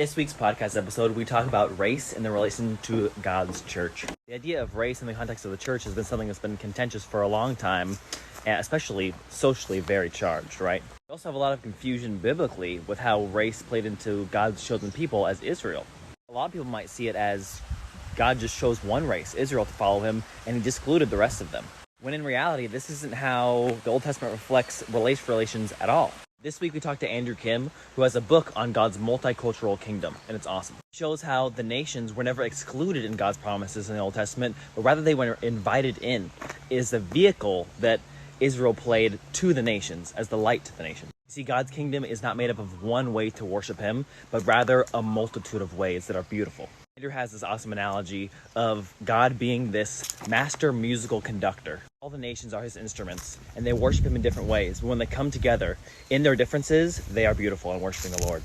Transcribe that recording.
this week's podcast episode, we talk about race in the relation to God's church. The idea of race in the context of the church has been something that's been contentious for a long time, and especially socially very charged, right? We also have a lot of confusion biblically with how race played into God's chosen people as Israel. A lot of people might see it as God just chose one race, Israel, to follow him, and he excluded the rest of them. When in reality, this isn't how the Old Testament reflects race relations at all. This week we talked to Andrew Kim, who has a book on God's multicultural kingdom, and it's awesome. It shows how the nations were never excluded in God's promises in the Old Testament, but rather they were invited in. It is the vehicle that Israel played to the nations as the light to the nations. You see, God's kingdom is not made up of one way to worship him, but rather a multitude of ways that are beautiful. Andrew has this awesome analogy of God being this master musical conductor. All the nations are his instruments, and they worship him in different ways. But when they come together in their differences, they are beautiful and worshiping the Lord.